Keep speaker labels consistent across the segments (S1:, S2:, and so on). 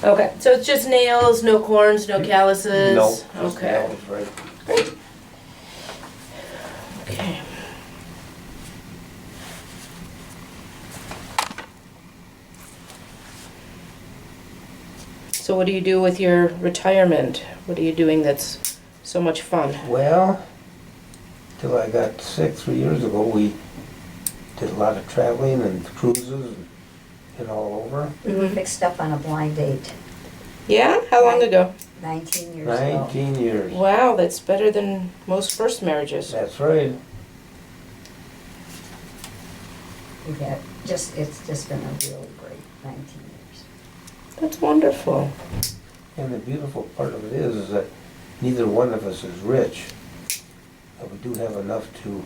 S1: Okay, so it's just nails, no corns, no calluses?
S2: No, just
S1: Okay.
S2: nails, right?
S1: Great. Okay. So what do you do with your retirement? What are you doing that's so much fun?
S2: Well, till I got sick 3 years ago, we did a lot of traveling and cruises and all over.
S3: We were mixed up on a blind date
S1: Yeah? How long ago?
S3: 19 years ago.
S2: 19 years.
S1: Wow, that's better than most first marriages.
S2: That's right.
S3: We've had it's just been a really great 19 years.
S1: That's wonderful.
S2: And the beautiful part of it is that neither one of us is rich, but we do have enough to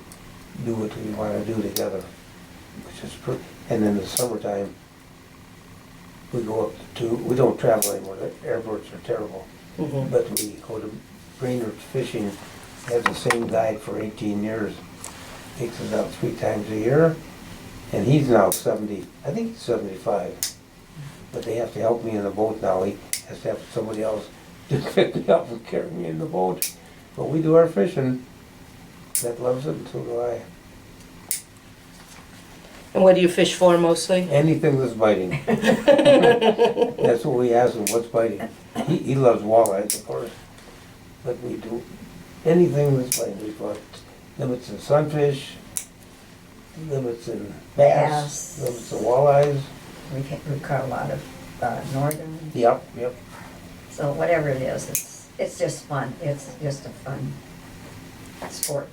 S2: do what we want to do together, which is and in the summertime, we go up we don't travel anymore, the airports are terrible,
S1: Mhm.
S2: but we go to Brainerd Fishing, has the same guide for 18 years, takes us out 3 times a year, and he's now 70, I think he's 75. But they have to help me in the boat now. He has to have somebody else to pick me up and carry me in the boat. But we do our fishing. That loves it, and so do I.
S1: And what do you fish for mostly?
S2: Anything that's biting. That's what we ask him, what's biting. He loves walleyes, of course. But we do anything that's biting. We've got limits in sunfish, limits in bass, limits in walleyes.
S3: We've caught a lot of northern.
S2: Yep.
S3: So whatever it is, it's just fun. It's just a fun sport.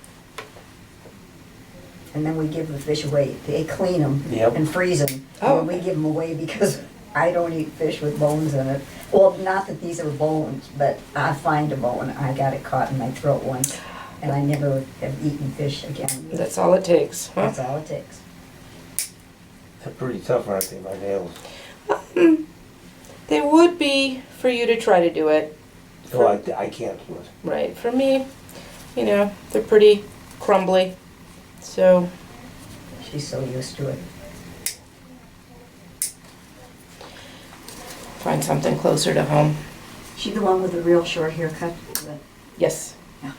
S3: And then we give the fish away. They clean them
S2: Yep.
S3: and freeze them.
S1: Oh.
S3: And we give them away because I don't eat fish with bones in it. Well, not that these are bones, but I find a bone. I got it caught in my throat once, and I never have eaten fish again.
S1: That's all it takes, huh?
S3: That's all it takes.
S2: They're pretty tough, aren't they, my nails?
S1: They would be for you to try to do it.
S2: So I can't do it.
S1: Right. For me, they're pretty crumbly. So
S3: She's so used to it.
S1: find something closer to home.
S3: She the one with the real short haircut?
S1: Yes.
S3: Yeah.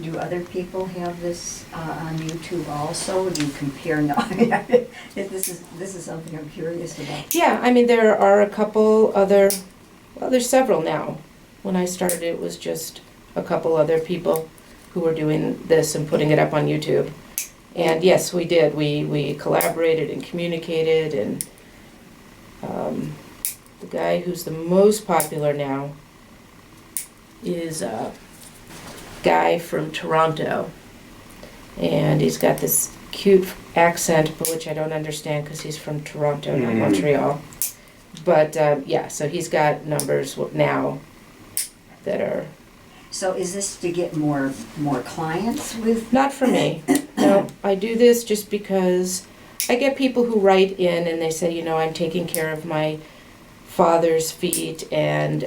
S3: Do other people have this on YouTube also? Do you compare? No, this is something I'm curious about.
S1: Yeah, I mean, there are a couple other, well, there's several now. When I started, it was just a couple other people who were doing this and putting it up on YouTube. And yes, we did. We collaborated and communicated, and the guy who's the most popular now is a guy from Toronto. And he's got this cute accent, but which I don't understand because he's from Toronto, not Montreal. But yeah, so he's got numbers now that are...
S3: So is this to get more clients with?
S1: Not for me. No, I do this just because I get people who write in and they say, I'm taking care of my father's feet, and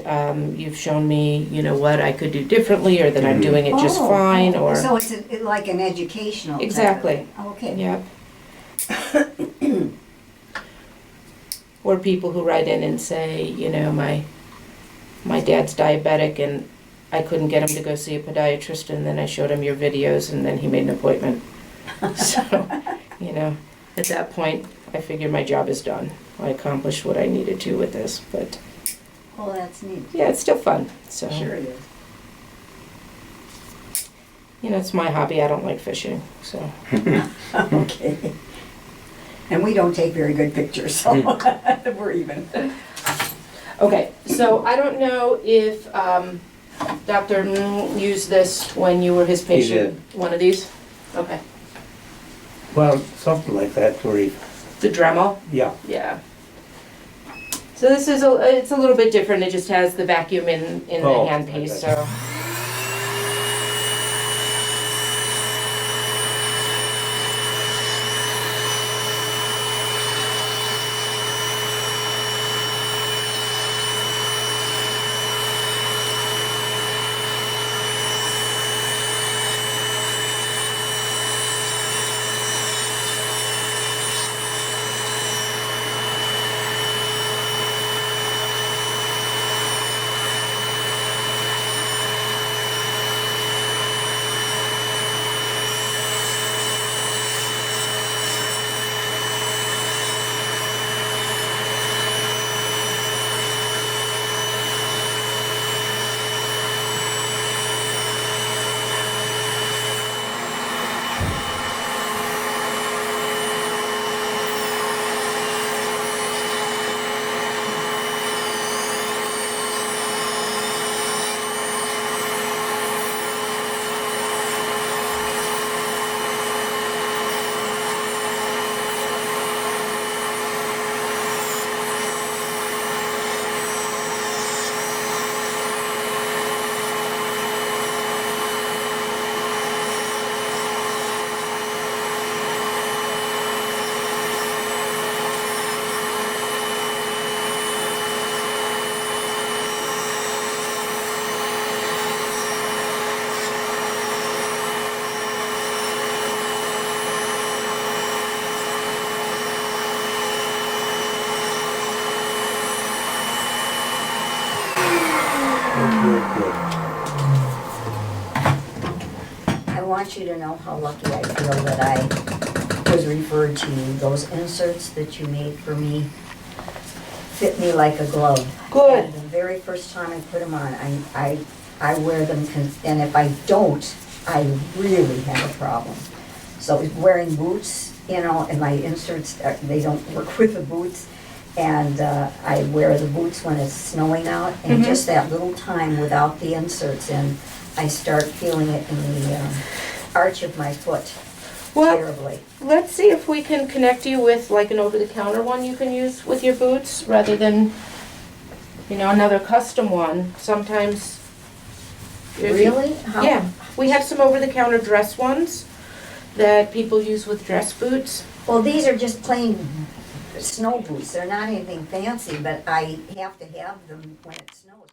S1: you've shown me, what I could do differently, or that I'm doing it just fine, or...
S3: So it's like an educational type of
S1: Exactly.
S3: thing. Okay.
S1: Yep. Or people who write in and say, my dad's diabetic and I couldn't get him to go see a podiatrist, and then I showed him your videos and then he made an appointment. So, at that point, I figured my job is done. I accomplished what I needed to with this, but
S3: Well, that's neat.
S1: yeah, it's still fun. So,
S3: Sure it is.
S1: It's my hobby. I don't like fishing, so.
S3: Okay. And we don't take very good pictures, so we're even.
S1: Okay, so I don't know if Dr. used this when you were his patient. One of these? Okay.
S2: Well, something like that where he,
S1: The Dremel?
S2: yeah.
S1: Yeah. So this is it's a little bit different. It just has the vacuum in the handpiece.
S2: okay.
S1: So
S3: want you to know how lucky I feel that I was referred to you. Those inserts that you made for me fit me like a glove.
S1: Good.
S3: And the very first time I put them on, I wear them, and if I don't, I really have a problem. So wearing boots, you know, and my inserts, they don't work with the boots. And I wear the boots when it's snowing out, and just that little time without the inserts in, I start feeling it in the arch of my foot
S1: Well,
S3: terribly.
S1: let's see if we can connect you with like an over-the-counter one you can use with your boots rather than, you know, another custom one. Sometimes.
S3: Really? How-
S1: Yeah, we have some over-the-counter dress ones that people use with dress boots.
S3: Well, these are just plain snow boots. They're not anything fancy, but I have to have them when it snows.